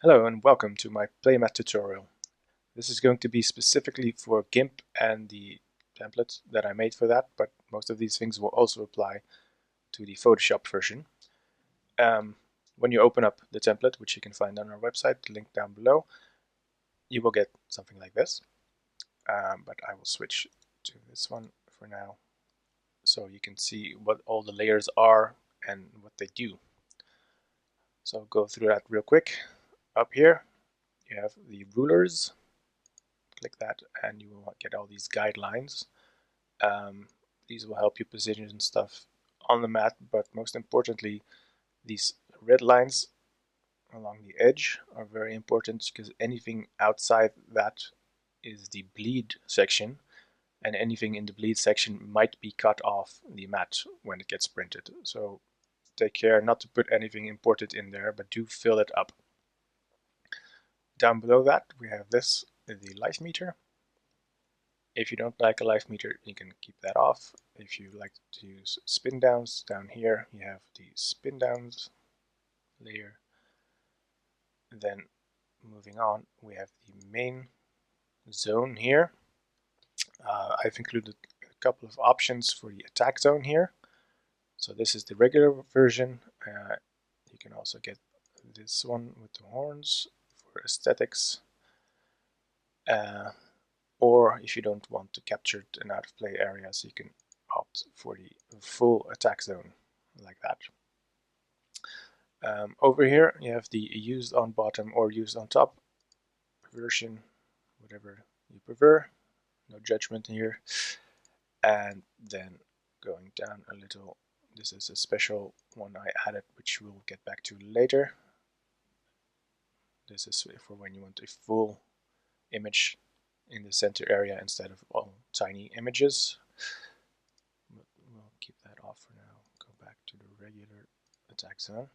Hello and welcome to my playmat tutorial. This is going to be specifically for GIMP and the template that I made for that, but most of these things will also apply to the Photoshop version. When you open up the template, which you can find on our website, linked down below, you will get something like this. But I will switch to this one for now so you can see what all the layers are and what they do. So I'll go through that real quick. Up here, you have the rulers. Click that and you will get all these guidelines. These will help you position stuff on the mat, but most importantly, these red lines along the edge are very important because anything outside that is the bleed section, and anything in the bleed section might be cut off the mat when it gets printed. So take care not to put anything important in there, but do fill it up. Down below that we have this, the life meter. If you don't like a life meter, you can keep that off. If you like to use spin downs, down here you have the spin downs layer. Then moving on, we have the main zone here. I've included a couple of options for the attack zone here. So this is the regular version. You can also get this one with the horns for aesthetics. Or if you don't want to capture an out of play areas, you can opt for the full attack zone like that. Over here you have the used on bottom or used on top version, whatever you prefer, no judgment here. And then going down a little, this is a special one I added which we'll get back to later. This is for when you want a full image in the center area instead of all tiny images. But we'll keep that off for now. Go back to the regular attack zone.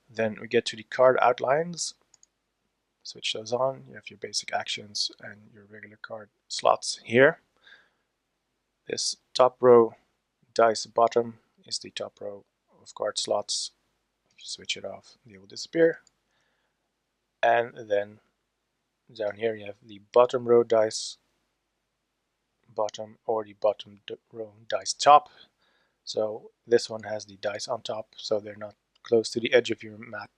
Then we get to the card outlines. Switch those on. You have your basic actions and your regular card slots here. This top row dice bottom is the top row of card slots. If you switch it off, they will disappear. And then down here you have the bottom row dice bottom or the bottom row dice top. So this one has the dice on top, so they're not close to the edge of your mat.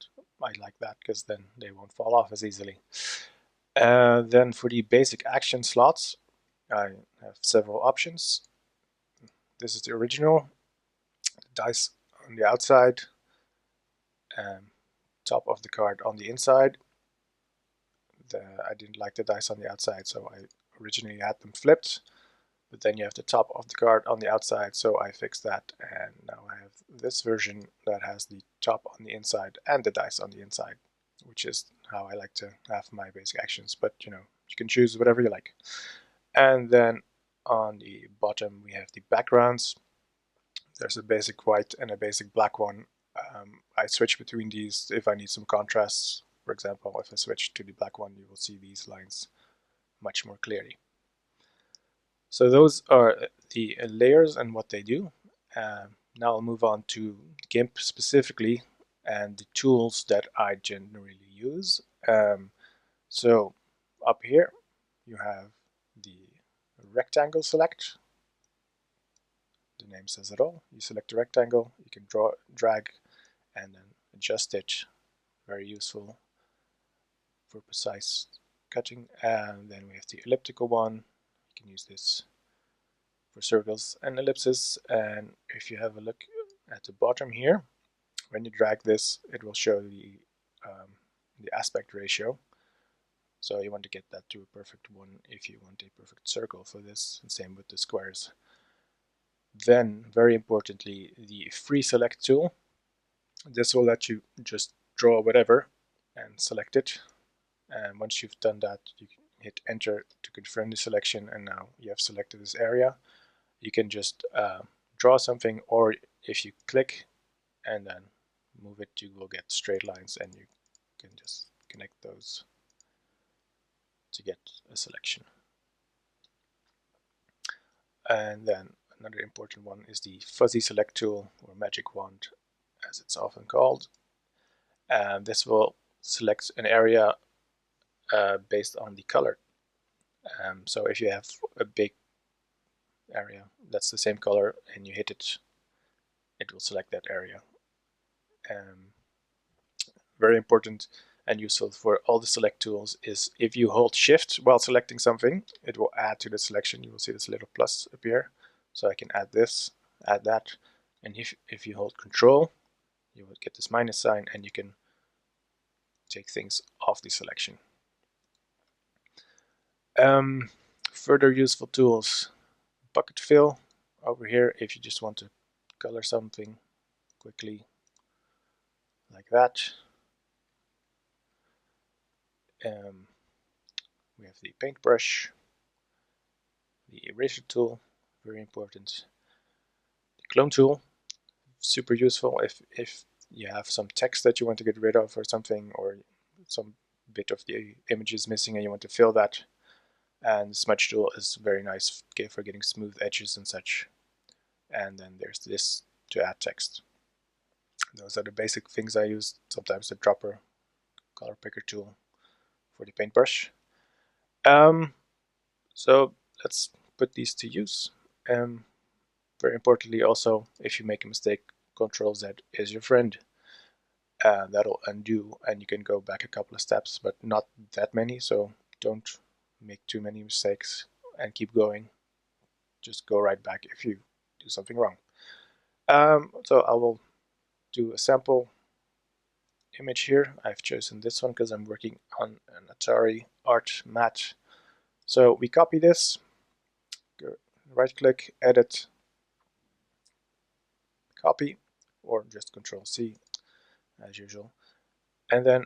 I like that because then they won't fall off as easily. Then for the basic action slots, I have several options. This is the original dice on the outside, top of the card on the inside. I didn't like the dice on the outside, so I originally had them flipped. But then you have the top of the card on the outside, so I fixed that, and now I have this version that has the top on the inside and the dice on the inside, which is how I like to have my basic actions, but you can choose whatever you like. And then on the bottom we have the backgrounds. There's a basic white and a basic black one. I switch between these if I need some contrasts. For example, if I switch to the black one, you will see these lines much more clearly. So those are the layers and what they do. Now I'll move on to GIMP specifically and the tools that I generally use. So up here you have the rectangle select. The name says it all. You select a rectangle, you can drag and then adjust it. Very useful for precise cutting. And then we have the elliptical one. You can use this for circles and ellipses. And if you have a look at the bottom here, when you drag this, it will show the aspect ratio. So you want to get that to a perfect one if you want a perfect circle for this, and same with the squares. Then, very importantly, the free select tool. This will let you just draw whatever and select it. And once you've done that, you can hit enter to confirm the selection, and now you have selected this area. You can just draw something, or if you click and then move it, you will get straight lines, and you can just connect those to get a selection. And then another important one is the fuzzy select tool, or magic wand as it's often called. And this will selects an area based on the color. So if you have a big area that's the same color and you hit it, it will select that area. Very important and useful for all the select tools is if you hold shift while selecting something, it will add to the selection. You will see this little plus appear. So I can add this, add that, and if you hold control, you will get this minus sign and you can take things off the selection. Further useful tools, bucket fill over here if you just want to color something quickly like that. We have the paintbrush, the eraser tool, very important. The clone tool, super useful if you have some text that you want to get rid of or something, or some bit of the image is missing and you want to fill that. And the smudge tool is very nice for getting smooth edges and such. And then there's this to add text. Those are the basic things I use. Sometimes the dropper, color picker tool for the paintbrush. So let's put these to use. Very importantly also, if you make a mistake, Control Z is your friend. That'll undo and you can go back a couple of steps, but not that many, so don't make too many mistakes and keep going. Just go right back if you do something wrong. So I will do a sample image here. I've chosen this one because I'm working on an Atari Art Mat. So we copy this, go right click, edit, copy, or just Control C as usual. And then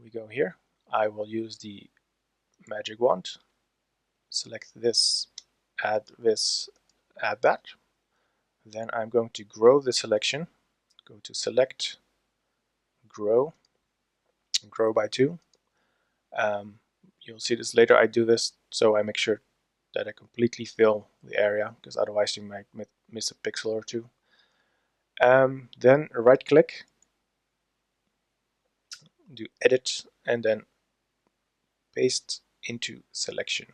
we go here. I will use the magic wand, select this, add that. Then I'm going to grow the selection. Go to select, grow by 2. You'll see this later. I do this so I make sure that I completely fill the area, because otherwise you might miss a pixel or two. Then right click, do edit, and then paste into selection.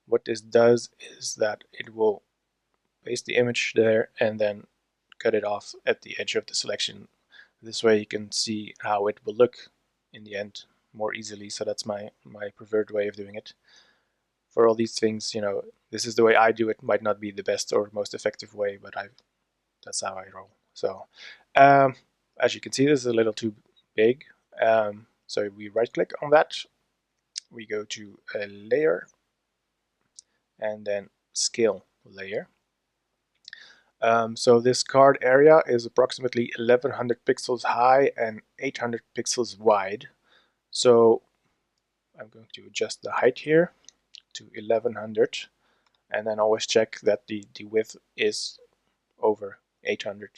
What this does is that it will paste the image there and then cut it off at the edge of the selection. This way you can see how it will look in the end more easily. So that's my preferred way of doing it. For all these things, you know, this is the way I do it. Might not be the best or most effective way, but that's how I roll. So as you can see, this is a little too big. So we right click on that. We go to a layer and then scale layer. So this card area is approximately 1100 pixels high and 800 pixels wide. So I'm going to adjust the height here to 1100 and then always check that the width is over 800.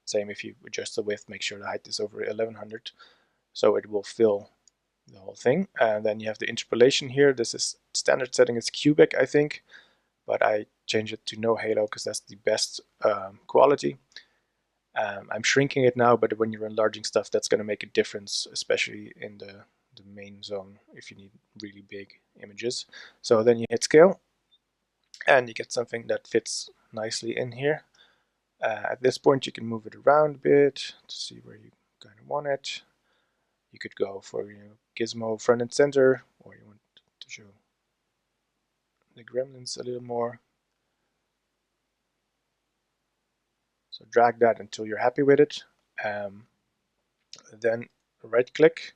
Same if you adjust the width, make sure the height is over 1100 so it will fill the whole thing. And then you have the interpolation here. This is standard setting is cubic, I think, but I change it to no halo because that's the best quality. I'm shrinking it now, but when you're enlarging stuff, that's going to make a difference, especially in the main zone if you need really big images. So then you hit scale and you get something that fits nicely in here. At this point you can move it around a bit to see where you kind of want it. You could go for, you know, gizmo front and center, or you want to show the gremlins a little more. So drag that until you're happy with it. Then right click,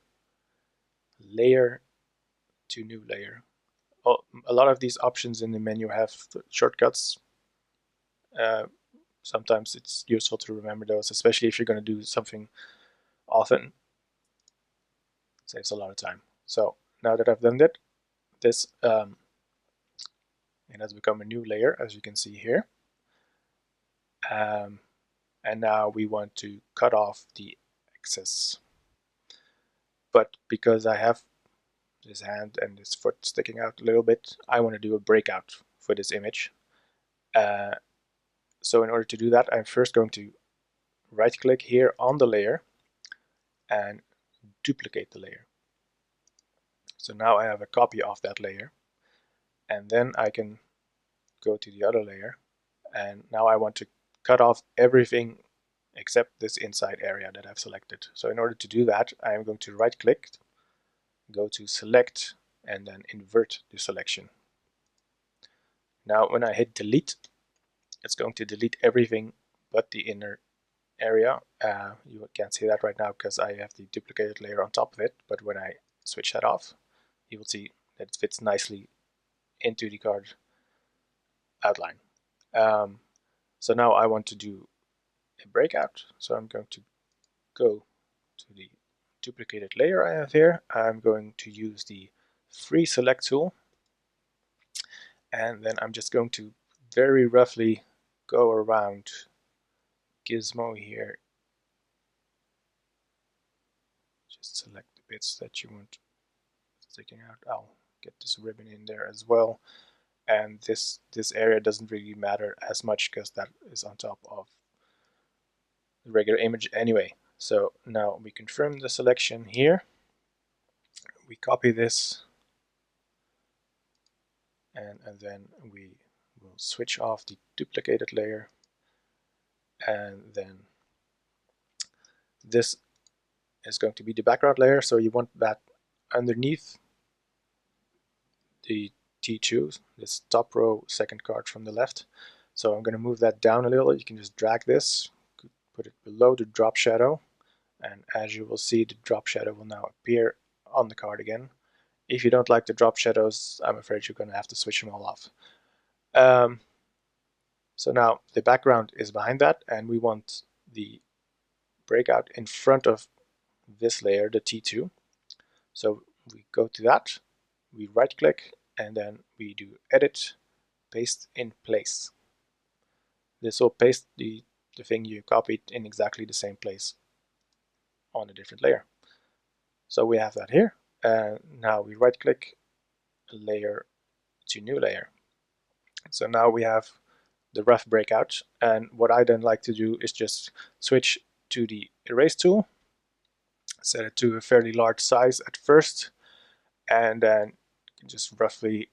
layer to new layer. A lot of these options in the menu have shortcuts. Sometimes it's useful to remember those, especially if you're going to do something often. It saves a lot of time. So now that I've done that, this it has become a new layer, as you can see here. And now we want to cut off the excess. But because I have this hand and this foot sticking out a little bit, I want to do a breakout for this image. So in order to do that, I'm first going to right click here on the layer and duplicate the layer. So now I have a copy of that layer, and then I can go to the other layer, and now I want to cut off everything except this inside area that I've selected. So in order to do that, I am going to right click, go to select, and then invert the selection. Now when I hit delete, it's going to delete everything but the inner area. You can't see that right now because I have the duplicated layer on top of it, but when I switch that off, you will see that it fits nicely into the card outline. So now I want to do a breakout, so I'm going to go to the duplicated layer I have here. I'm going to use the free select tool, and then I'm just going to very roughly go around Gizmo here. Just select the bits that you want sticking out. I'll get this ribbon in there as well, and this area doesn't really matter as much because that is on top of the regular image anyway. So now we confirm the selection here. We copy this, and then we will switch off the duplicated layer, and then this is going to be the background layer, so you want that underneath the T2, this top row second card from the left. So I'm going to move that down a little. You can just drag this, put it below the drop shadow, and as you will see, the drop shadow will now appear on the card again. If you don't like the drop shadows, I'm afraid you're going to have to switch them all off. So now the background is behind that, and we want the breakout in front of this layer, the T2. So we go to that, we right click, and then we do edit, paste in place. This will paste the thing you copied in exactly the same place on a different layer. So we have that here. Now we right click, layer to new layer. So now we have the rough breakout, and what I then like to do is just switch to the erase tool, set it to a fairly large size at first, and then just roughly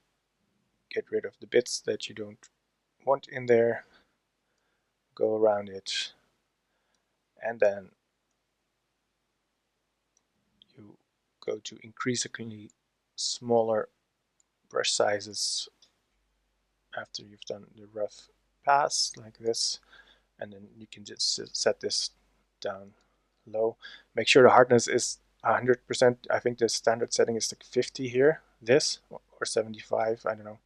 get rid of the bits that you don't want in there, go around it, and then you go to increasingly smaller brush sizes after you've done the rough pass like this, and then you can just set this down low. Make sure the hardness is 100%. I think the standard setting is like 50 here, this, or 75, I don't know.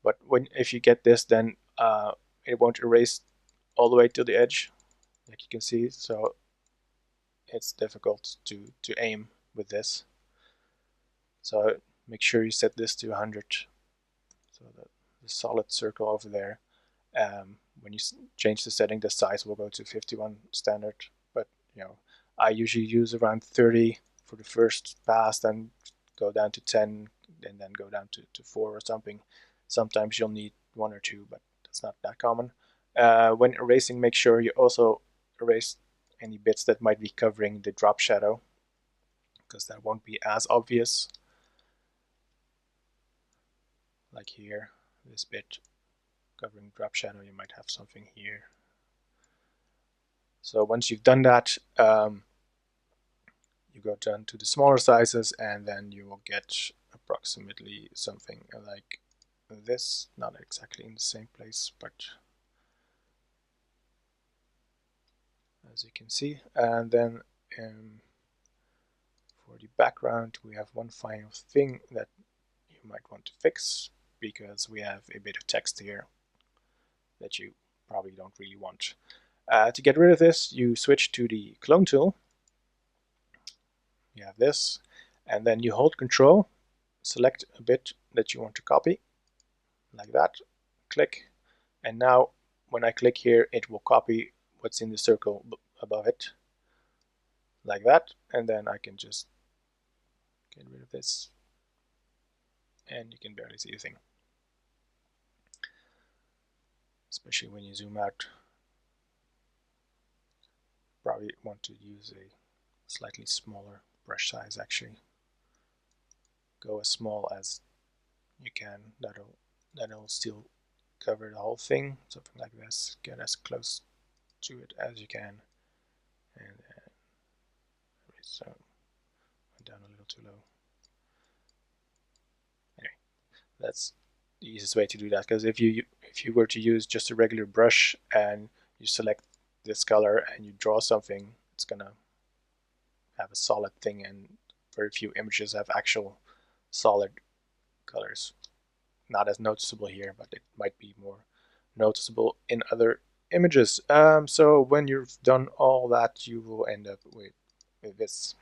But if you get this, then it won't erase all the way to the edge, like you can see. So it's difficult to aim with this. So make sure you set this to 100, so that the solid circle over there. When you change the setting, the size will go to 51 standard. But I usually use around 30 for the first pass, then go down to 10, and then go down to 4 or something. Sometimes you'll need 1 or 2, but that's not that common. When erasing, make sure you also erase any bits that might be covering the drop shadow, because that won't be as obvious. Like here, this bit covering drop shadow, you might have something here. So once you've done that, you go down to the smaller sizes, and then you will get approximately something like this. Not exactly in the same place, but as you can see. And then for the background, we have one final thing that you might want to fix, because we have a bit of text here that you probably don't really want. To get rid of this, you switch to the clone tool. You have this, and then you hold Control, select a bit that you want to copy, like that, click, and now when I click here, it will copy what's in the circle above it, like that, and then I can just get rid of this, and you can barely see the thing. Especially when you zoom out, probably want to use a slightly smaller brush size actually. Go as small as you can. That'll still cover the whole thing. Something like this. Get as close to it as you can. And so went down a little too low. Anyway, that's the easiest way to do that, because if you were to use just a regular brush and you select this color and you draw something, it's gonna have a solid thing, and very few images have actual solid colors. Not as noticeable here, but it might be more noticeable in other images. So when you've done all that, you will end up with this.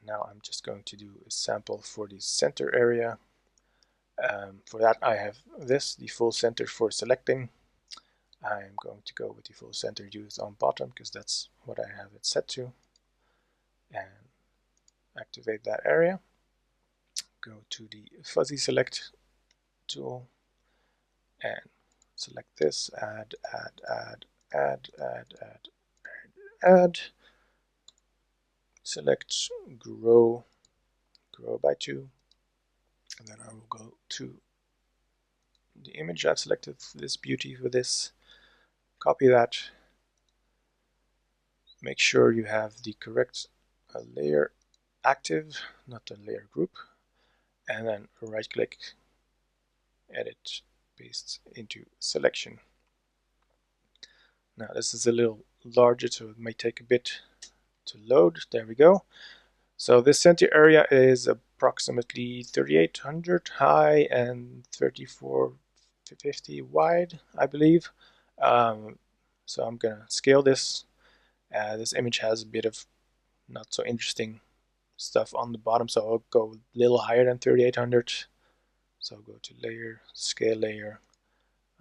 Now I'm just going to do a sample for the center area. For that I have this, the full center for selecting. I'm going to go with the full center used on bottom because that's what I have it set to. And activate that area. Go to the fuzzy select tool and select this, add, select grow by 2, and then I will go to the image I've selected, this beauty for this, copy that, make sure you have the correct layer active, not the layer group, and then right click, edit, paste into selection. Now this is a little larger, so it may take a bit to load. There we go. So this center area is approximately 3800 high and 3450 wide, I believe. So I'm gonna scale this. This image has a bit of not so interesting stuff on the bottom, so I'll go a little higher than 3800. So I'll go to layer, scale layer.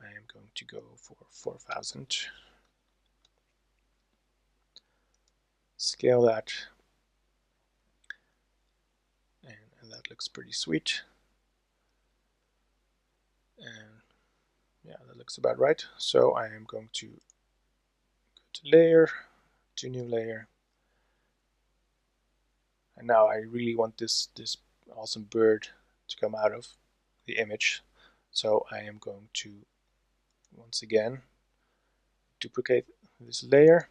I am going to go for 4000. Scale that. And that looks pretty sweet. And yeah, that looks about right. So I am going to go to layer, to new layer. And now I really want this awesome bird to come out of the image. So I am going to once again duplicate this layer.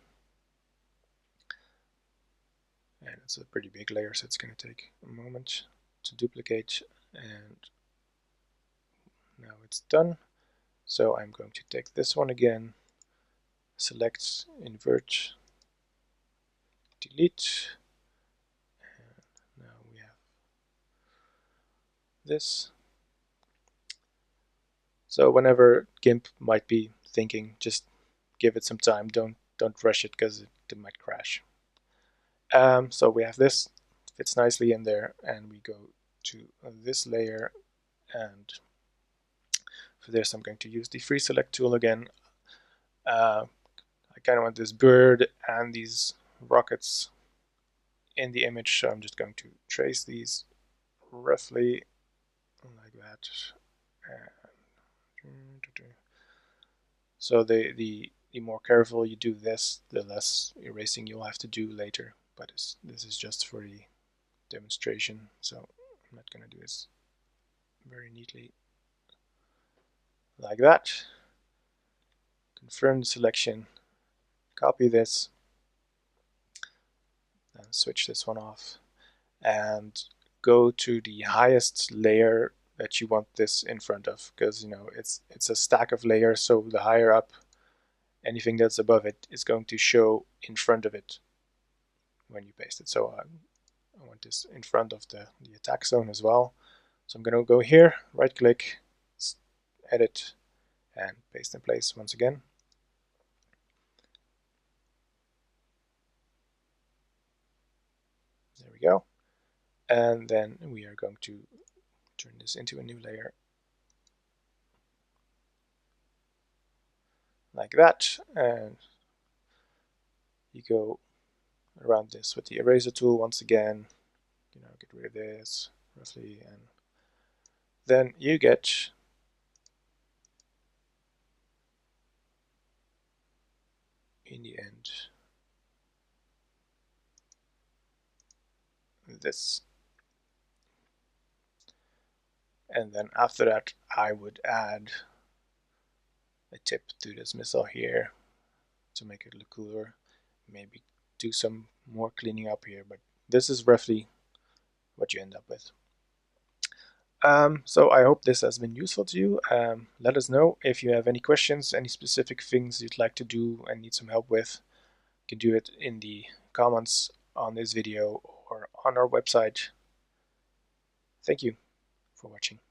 And it's a pretty big layer, so it's going to take a moment to duplicate. And now it's done. So I'm going to take this one again, select, invert, delete. And now we have this. So whenever GIMP might be thinking, just give it some time. Don't rush it because it might crash. So we have this, fits nicely in there, and we go to this layer, and for this I'm going to use the free select tool again. I kind of want this bird and these rockets in the image, so I'm just going to trace these roughly like that. So the more careful you do this, the less erasing you'll have to do later. But this is just for the demonstration, so I'm not going to do this very neatly like that. Confirm the selection, copy this, and switch this one off, and go to the highest layer that you want this in front of, because it's a stack of layers, so the higher up, anything that's above it is going to show in front of it when you paste it. So I want this in front of the attack zone as well. So I'm going to go here, right click, edit, and paste in place once again. There we go. And then we are going to turn this into a new layer like that, and you go around this with the eraser tool once again, get rid of this roughly, and then you get in the end this. And then after that, I would add a tip to this missile here to make it look cooler. Maybe do some more cleaning up here, but this is roughly what you end up with. So I hope this has been useful to you. Let us know if you have any questions, any specific things you'd like to do and need some help with. You can do it in the comments on this video or on our website. Thank you for watching.